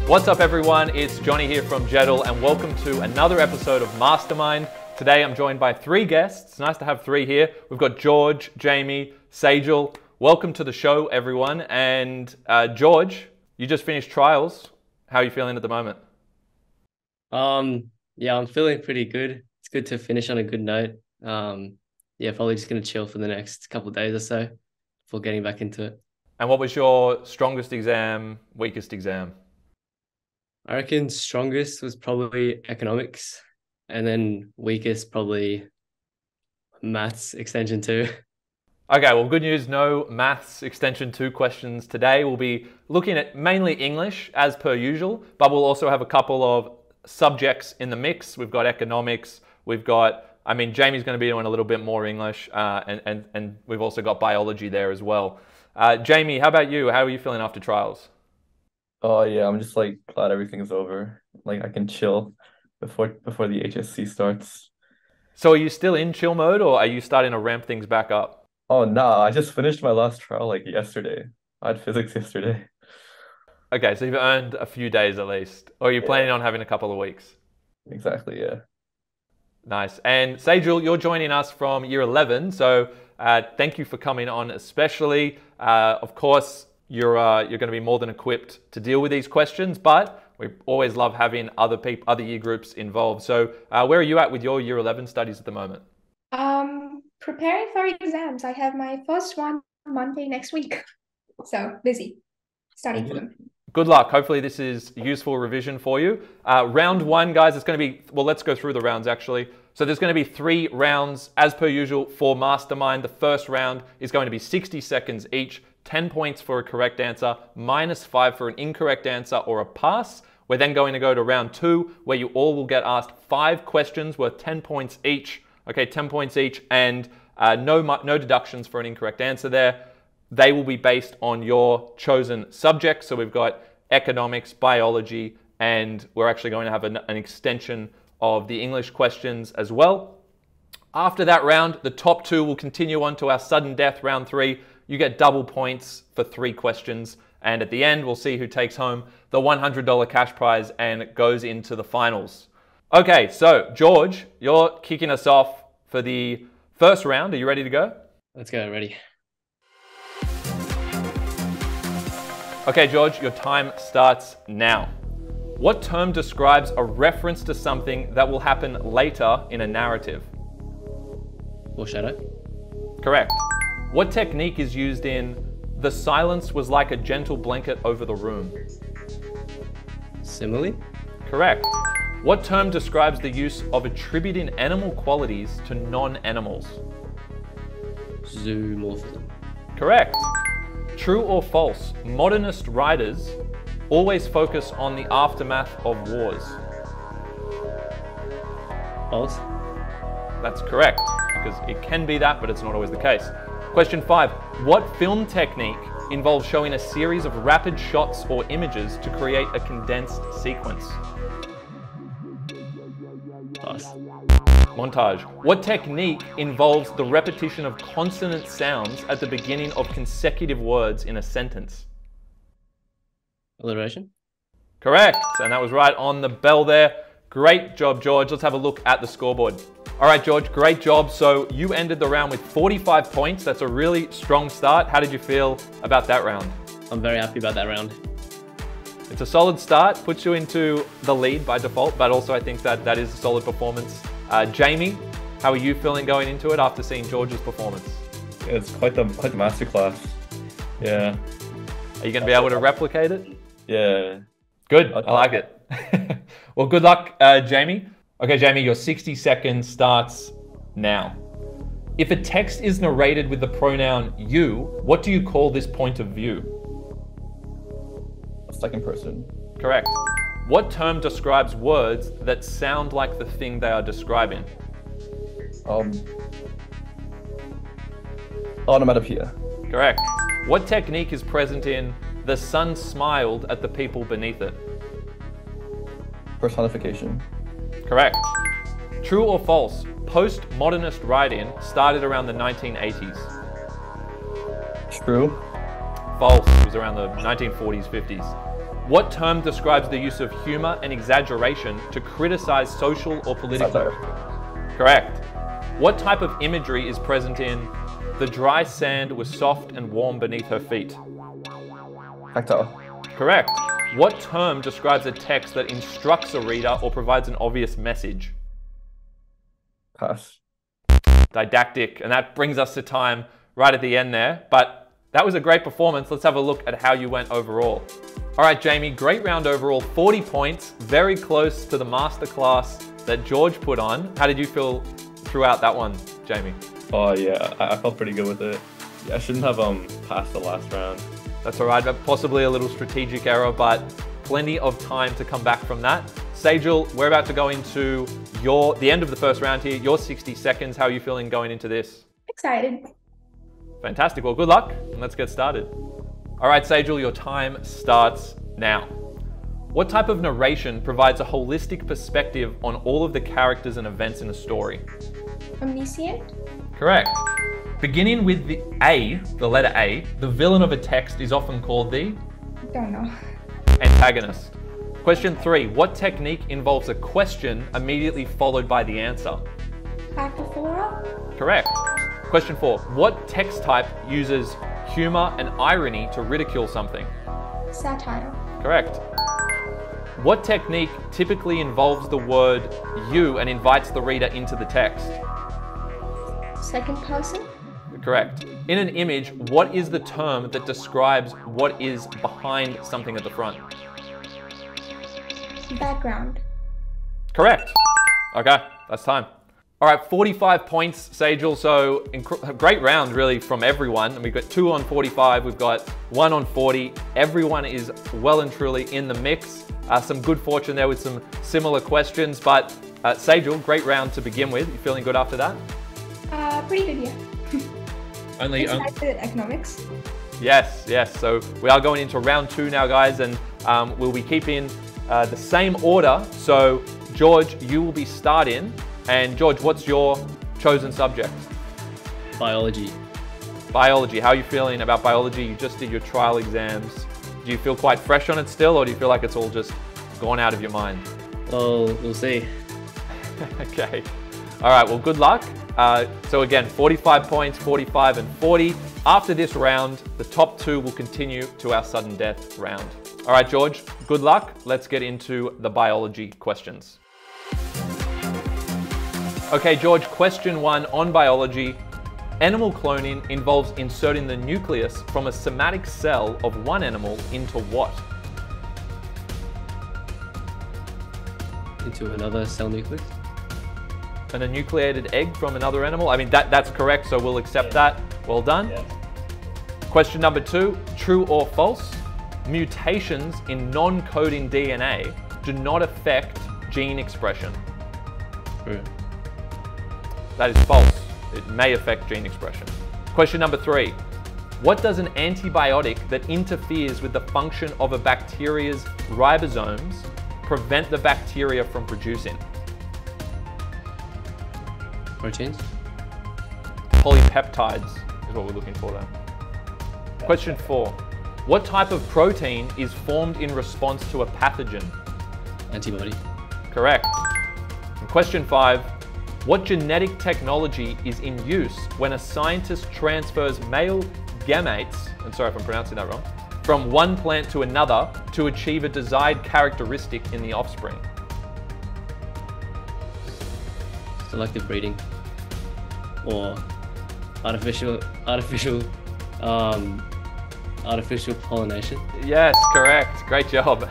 What's up everyone, it's Johnny here from Jeddle and welcome to another episode of Mastermind. Today I'm joined by three guests. It's nice to have three here. We've got George, Jamie, Jeddle. Welcome to the show everyone. And George, you just finished trials. How are you feeling at the moment? Yeah, I'm feeling pretty good. It's good to finish on a good note. Probably just gonna chill for the next couple of days or so before getting back into it. And what was your strongest exam, weakest exam? I reckon strongest was probably economics, and then weakest probably maths extension 2. Okay, well, good news, no maths extension 2 questions today. We'll be looking at mainly English as per usual, but we'll also have a couple of subjects in the mix. We've got economics, Jamie's going to be doing a little bit more English, and we've also got biology there as well. Jamie, how about you? How are you feeling after trials? Oh yeah, I'm just like glad everything's over. Like I can chill before the HSC starts. So are you still in chill mode or are you starting to ramp things back up? Oh nah, I just finished my last trial like yesterday. I had physics yesterday. Okay, so you've earned a few days at least. Or are you planning on having a couple of weeks? Exactly, yeah. Nice. And Jeddle, you're joining us from year 11, so thank you for coming on especially. Of course, you're going to be more than equipped to deal with these questions, but we always love having other year groups involved. So where are you at with your year 11 studies at the moment? Preparing for exams. I have my first one Monday next week. So busy studying for them. Good luck. Hopefully this is useful revision for you. Round one, guys, it's going to be, well, let's go through the rounds actually. So there's going to be 3 rounds as per usual for Mastermind. The first round is going to be 60 seconds each, 10 points for a correct answer, -5 for an incorrect answer or a pass. We're then going to go to round 2 where you all will get asked 5 questions worth 10 points each. Okay, 10 points each and no deductions for an incorrect answer there. They will be based on your chosen subject. So we've got economics, biology, and we're actually going to have an extension of the English questions as well. After that round, the top 2 will continue on to our sudden death round 3. You get double points for 3 questions. And at the end, we'll see who takes home the $100 cash prize and goes into the finals. Okay, so George, you're kicking us off for the first round. Are you ready to go? Let's go, ready. Okay, George, your time starts now. What term describes a reference to something that will happen later in a narrative? Foreshadow. Correct. What technique is used in "The silence was like a gentle blanket over the room"? Simile. Correct. What term describes the use of attributing animal qualities to non-animals? Zoomorphism. Correct. True or false? Modernist writers always focus on the aftermath of wars. False. That's correct, because it can be that, but it's not always the case. Question 5. What film technique involves showing a series of rapid shots or images to create a condensed sequence? Pass. Montage. What technique involves the repetition of consonant sounds at the beginning of consecutive words in a sentence? Alliteration. Correct, and that was right on the bell there. Great job, George. Let's have a look at the scoreboard. All right, George, great job. So you ended the round with 45 points. That's a really strong start. How did you feel about that round? I'm very happy about that round. It's a solid start, puts you into the lead by default, but also I think that is a solid performance. Jamie, how are you feeling going into it after seeing George's performance? Yeah, it's quite the masterclass. Yeah. Are you going to be able to replicate it? Yeah. Good, I like it. Well, good luck, Jamie. Okay, Jamie, your 60 seconds starts now. If a text is narrated with the pronoun you, what do you call this point of view? Second person. Correct. What term describes words that sound like the thing they are describing? Onomatopoeia. Correct. What technique is present in "The sun smiled at the people beneath it"? Personification. Correct. True or false? Postmodernist writing started around the 1980s. True. false. It was around the 1940s, 50s. What term describes the use of humor and exaggeration to criticize social or political? Satire. Correct. What type of imagery is present in "The dry sand was soft and warm beneath her feet"? Tactile. Correct. What term describes a text that instructs a reader or provides an obvious message? Pass. Didactic. And that brings us to time right at the end there. But that was a great performance. Let's have a look at how you went overall. All right, Jamie, great round overall. 40 points, very close to the masterclass that George put on. How did you feel throughout that one, Jamie? Oh yeah, I felt pretty good with it. Yeah, I shouldn't have passed the last round. That's all right, possibly a little strategic error, but plenty of time to come back from that. Sajal, we're about to go into the end of the first round here, your 60 seconds. How are you feeling going into this? Excited. Fantastic, well, good luck, and let's get started. All right, Sajal, your time starts now. What type of narration provides a holistic perspective on all of the characters and events in a story? Omniscient. Correct. Beginning with the letter A, the villain of a text is often called the Don't know. antagonist. Question 3. What technique involves a question immediately followed by the answer? Acrophora. Correct. Question 4. What text type uses humor and irony to ridicule something? Satire. Correct. What technique typically involves the word you and invites the reader into the text? Second person. Correct. In an image, what is the term that describes what is behind something at the front? Background. Correct. Okay, that's time. All right, 45 points, Sajal. So a great round, really, from everyone. And we've got 2 on 45. We've got 1 on 40. Everyone is well and truly in the mix. Some good fortune there with some similar questions. But Sajal, great round to begin with. You feeling good after that? Pretty good, yeah. Only Excited economics. Yes. So we are going into round 2 now, guys, and we'll be keeping the same order. So George, you will be starting. And George, what's your chosen subject? Biology. Biology. How are you feeling about biology? You just did your trial exams. Do you feel quite fresh on it still, or do you feel like it's all just gone out of your mind? Well, we'll see. Okay. All right, well, good luck. So again, 45 points, 45 and 40. After this round, the top 2 will continue to our sudden death round. All right, George, good luck. Let's get into the biology questions. Okay, George, question 1 on biology. Animal cloning involves inserting the nucleus from a somatic cell of one animal into what? Into another cell nucleus. And a nucleated egg from another animal? I mean, that's correct, so we'll accept that. Well done. Yeah. Question number 2, true or false? Mutations in non-coding DNA do not affect gene expression. True. That is false. It may affect gene expression. Question number 3. What does an antibiotic that interferes with the function of a bacteria's ribosomes prevent the bacteria from producing? Proteins. Polypeptides is what we're looking for there. Question 4. What type of protein is formed in response to a pathogen? Antibody. Correct. And question 5. What genetic technology is in use when a scientist transfers male gametes, I'm sorry if I'm pronouncing that wrong, from one plant to another to achieve a desired characteristic in the offspring? Selective breeding. Or artificial pollination. Yes, correct. Great job.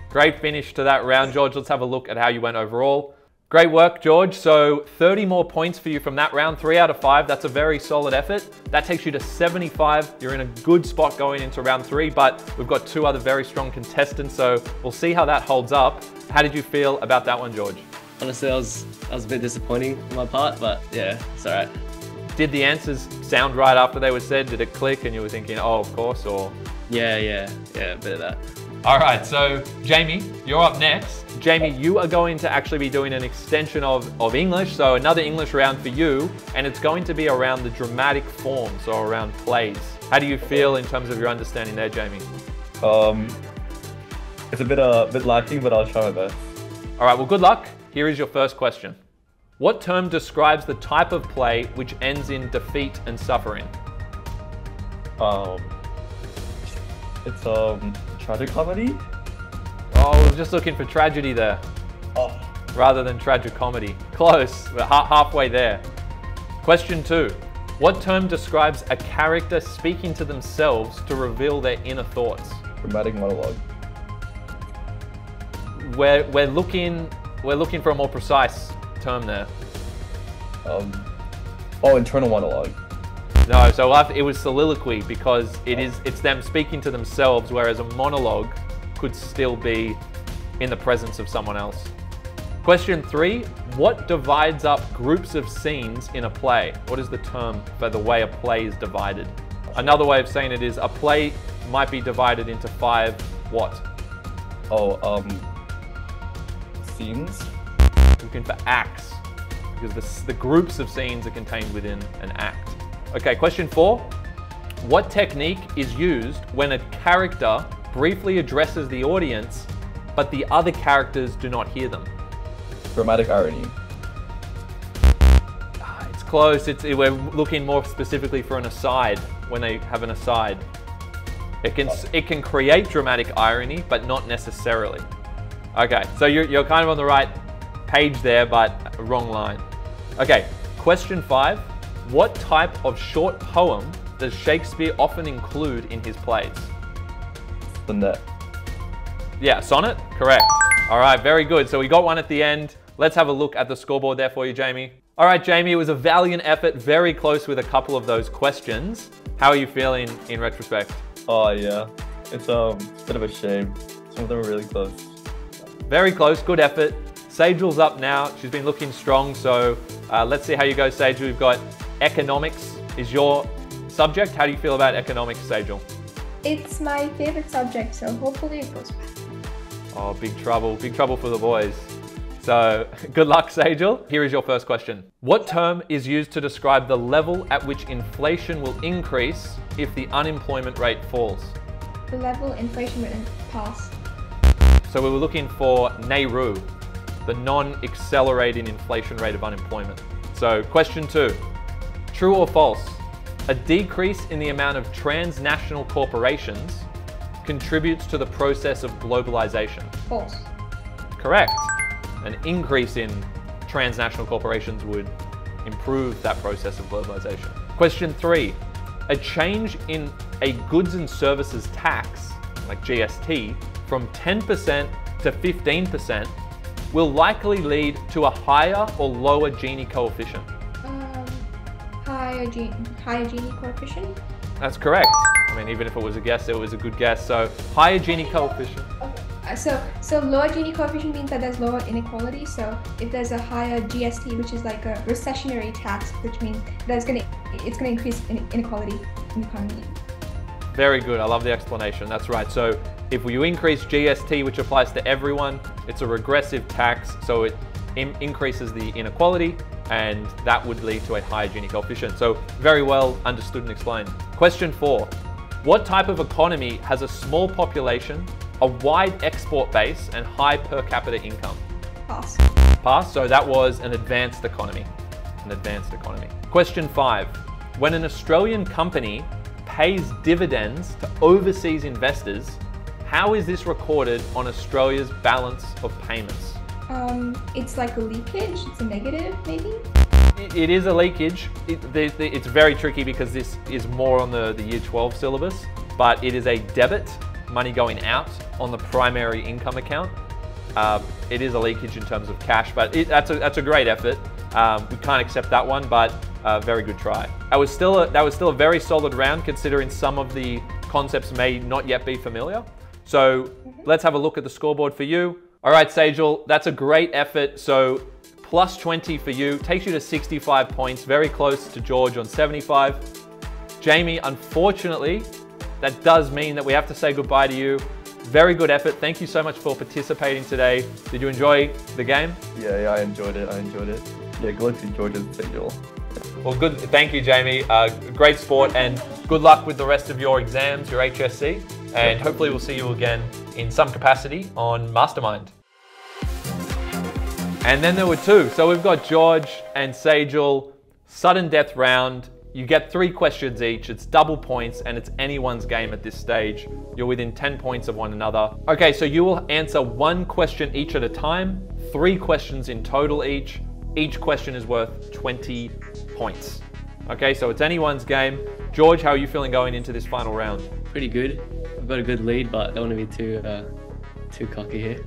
Great finish to that round, George. Let's have a look at how you went overall. Great work, George. So 30 more points for you from that round, 3 out of 5. That's a very solid effort. That takes you to 75. You're in a good spot going into round 3, but we've got 2 other very strong contestants, so we'll see how that holds up. How did you feel about that one, George? Honestly, I was a bit disappointing on my part, but yeah, it's all right. Did the answers sound right after they were said? Did it click and you were thinking, oh, of course, or? Yeah, a bit of that. All right, so Jamie, you're up next. Jamie, you are going to actually be doing an extension of English, so another English round for you, and it's going to be around the dramatic form, so around plays. How do you feel in terms of your understanding there, Jamie? It's a bit lacking, but I'll try my best. All right, well, good luck. Here is your first question. What term describes the type of play which ends in defeat and suffering? It's tragic comedy. Oh, I was just looking for tragedy there. Oh, Rather than tragic comedy. Close, we're halfway there. Question 2. What term describes a character speaking to themselves to reveal their inner thoughts? dramatic monologue. We're looking for a more precise term there. Internal monologue. No, so it was soliloquy because it's them speaking to themselves, whereas a monologue could still be in the presence of someone else. Question 3, what divides up groups of scenes in a play? What is the term for the way a play is divided? Another way of saying it is a play might be divided into 5 what? Scenes. Looking for acts, because the groups of scenes are contained within an act. Okay, question 4. What technique is used when a character briefly addresses the audience, but the other characters do not hear them? Dramatic irony. It's close. We're looking more specifically for an aside, when they have an aside. It can create dramatic irony, but not necessarily. Okay, so you're kind of on the right page there, but wrong line. Okay, question 5. What type of short poem does Shakespeare often include in his plays? Sonnet. Yeah, sonnet, correct. All right, very good. So we got one at the end. Let's have a look at the scoreboard there for you, Jamie. All right, Jamie, it was a valiant effort, very close with a couple of those questions. How are you feeling in retrospect? Oh yeah, it's a bit of a shame. Some of them are really close. Very close, good effort. Sajel's up now. She's been looking strong, so let's see how you go, Sajel. We've got economics is your subject. How do you feel about economics, Sajel? It's my favorite subject, so hopefully it goes well. Oh, big trouble for the boys. So good luck, Sajel. Here is your first question. What term is used to describe the level at which inflation will increase if the unemployment rate falls? The level inflation rate pass. So we were looking for NAIRU, the non-accelerating inflation rate of unemployment. So question 2, true or false? A decrease in the amount of transnational corporations contributes to the process of globalization. False. Correct. An increase in transnational corporations would improve that process of globalization. Question 3, a change in a goods and services tax, like GST, from 10% to 15% will likely lead to a higher or lower Gini coefficient. Higher Gini coefficient? That's correct. I mean, even if it was a guess, it was a good guess. So higher Gini coefficient. Okay. So lower Gini coefficient means that there's lower inequality. So if there's a higher GST, which is like a recessionary tax, which means that it's gonna increase inequality in the economy. Very good. I love the explanation. That's right. So if you increase GST, which applies to everyone, it's a regressive tax, so it increases the inequality, and that would lead to a higher Gini coefficient. So very well understood and explained. Question 4. What type of economy has a small population, a wide export base, and high per capita income? Pass. Pass. So that was an advanced economy. An advanced economy. Question 5. When an Australian company pays dividends to overseas investors, how is this recorded on Australia's balance of payments? It's like a leakage. It's a negative, maybe? It is a leakage. It's very tricky because this is more on the Year 12 syllabus, but it is a debit, money going out on the primary income account. It is a leakage in terms of cash, but that's a great effort. We can't accept that one, but very good try. That was still a very solid round considering some of the concepts may not yet be familiar. So let's have a look at the scoreboard for you. All right, Sajel, that's a great effort. So plus 20 for you, takes you to 65 points, very close to George on 75. Jamie, unfortunately, that does mean that we have to say goodbye to you. very good effort. Thank you so much for participating today. Did you enjoy the game? Yeah, I enjoyed it. Yeah, good luck to George and Jeddle. Well, good. Thank you, Jamie. Great sport, and good luck with the rest of your exams, your HSC, and hopefully we'll see you again in some capacity on Mastermind. And then there were two. So we've got George and Jeddle, sudden death round. You get 3 questions each. It's double points, and it's anyone's game at this stage. You're within 10 points of one another. Okay, so you will answer 1 question each at a time, 3 questions in total each. Each question is worth 20 points. Okay, so it's anyone's game. George, how are you feeling going into this final round? Pretty good. I've got a good lead, but I don't want to be too cocky here.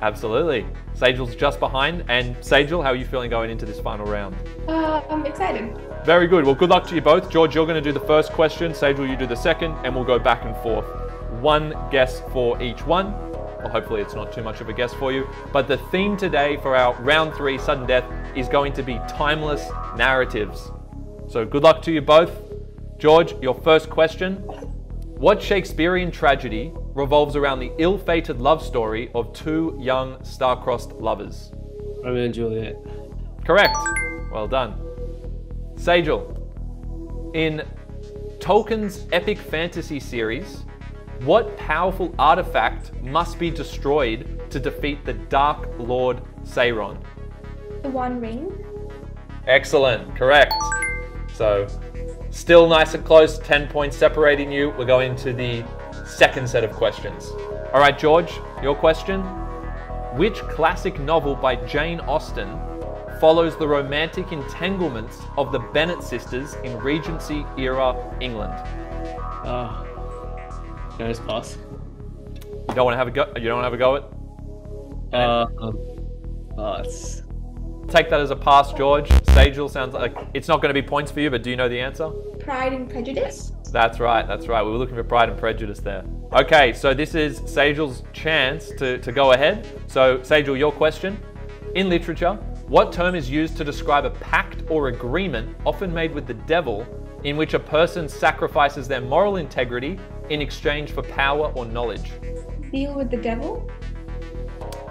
Absolutely. Jeddle's just behind. And Jeddle, how are you feeling going into this final round? I'm excited. Very good. Well, good luck to you both. George, you're going to do the first question. Jeddle, you do the second, and we'll go back and forth. 1 guess for each one. Well, hopefully it's not too much of a guess for you. But the theme today for our round 3 sudden death is going to be timeless narratives. So good luck to you both. George, your first question. What Shakespearean tragedy revolves around the ill-fated love story of 2 young star-crossed lovers? Romeo and Juliet. Correct. Well done. Jeddle, in Tolkien's epic fantasy series, what powerful artifact must be destroyed to defeat the Dark Lord Sauron? The One Ring. Excellent. Correct. So, still nice and close, 10 points separating you. We're going to the second set of questions. All right, George, your question. Which classic novel by Jane Austen follows the romantic entanglements of the Bennet sisters in Regency era England? Can I just pass? You don't want to have a go? You don't want to have a go at? Pass. Take that as a pass, George. Jeddle sounds like it's not going to be points for you, but do you know the answer? Pride and Prejudice. That's right. We were looking for Pride and Prejudice there. Okay, so this is Jeddle's chance to go ahead. So Jeddle, your question. In literature, what term is used to describe a pact or agreement often made with the devil in which a person sacrifices their moral integrity in exchange for power or knowledge? Deal with the devil.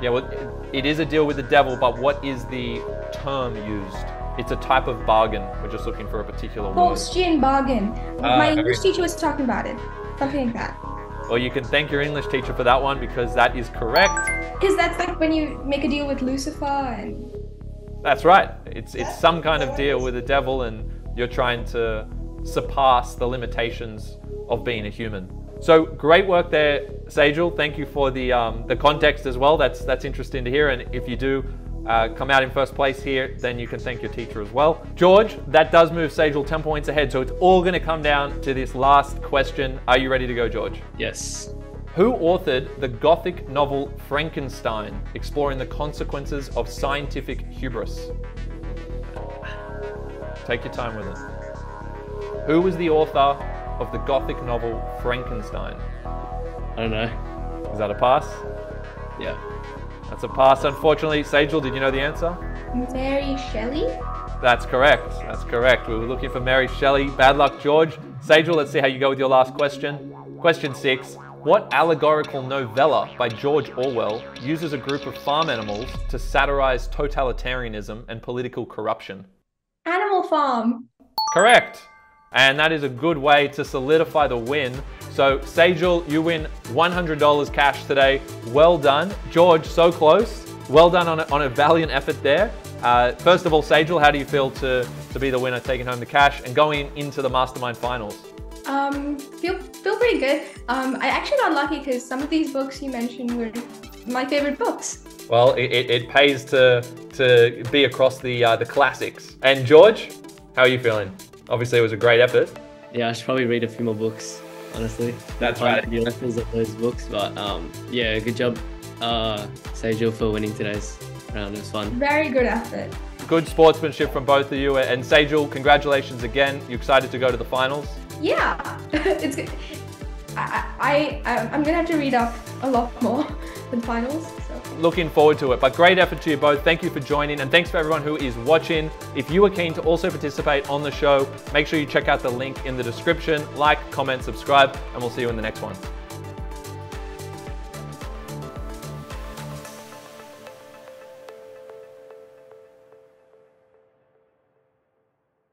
Yeah, well, it is a deal with the devil, but what is the term used? It's a type of bargain. We're just looking for a particular word. Faustian bargain. My English teacher was talking about it. Something like that. Well, you can thank your English teacher for that one because that is correct. Because that's like when you make a deal with Lucifer and... That's right. It's some kind of deal with the devil, and you're trying to surpass the limitations of being a human. So great work there, Jeddle. Thank you for the context as well. That's interesting to hear. And if you do come out in first place here, then you can thank your teacher as well. George, that does move Jeddle 10 points ahead. So it's all going to come down to this last question. Are you ready to go, George? Yes. Who authored the Gothic novel Frankenstein, exploring the consequences of scientific hubris? Take your time with it. Who was the author of the Gothic novel Frankenstein? I don't know. Is that a pass? Yeah. That's a pass, unfortunately. Jeddle, did you know the answer? Mary Shelley? That's correct. We were looking for Mary Shelley. Bad luck, George. Jeddle, let's see how you go with your last question. Question 6. What allegorical novella by George Orwell uses a group of farm animals to satirize totalitarianism and political corruption? Animal Farm. Correct. And that is a good way to solidify the win. So, Jeddle, you win $100 cash today. Well done. George, so close. Well done on a valiant effort there. First of all, Jeddle, how do you feel to be the winner, taking home the cash and going into the Mastermind finals? Feel pretty good. I actually got lucky because some of these books you mentioned were my favorite books. Well, it pays to be across the classics. And George, how are you feeling? Obviously, it was a great effort. Yeah, I should probably read a few more books, honestly. That's right. The authors of those books, but yeah, good job, Jeddle, for winning today's round. It was fun. Very good effort. Good sportsmanship from both of you. And Jeddle, congratulations again. You excited to go to the finals? Yeah, it's good. I'm gonna have to read up a lot more for the finals. So. Looking forward to it, but great effort to you both. Thank you for joining, and thanks for everyone who is watching. If you are keen to also participate on the show, make sure you check out the link in the description. Like, comment, subscribe, and we'll see you in the next one.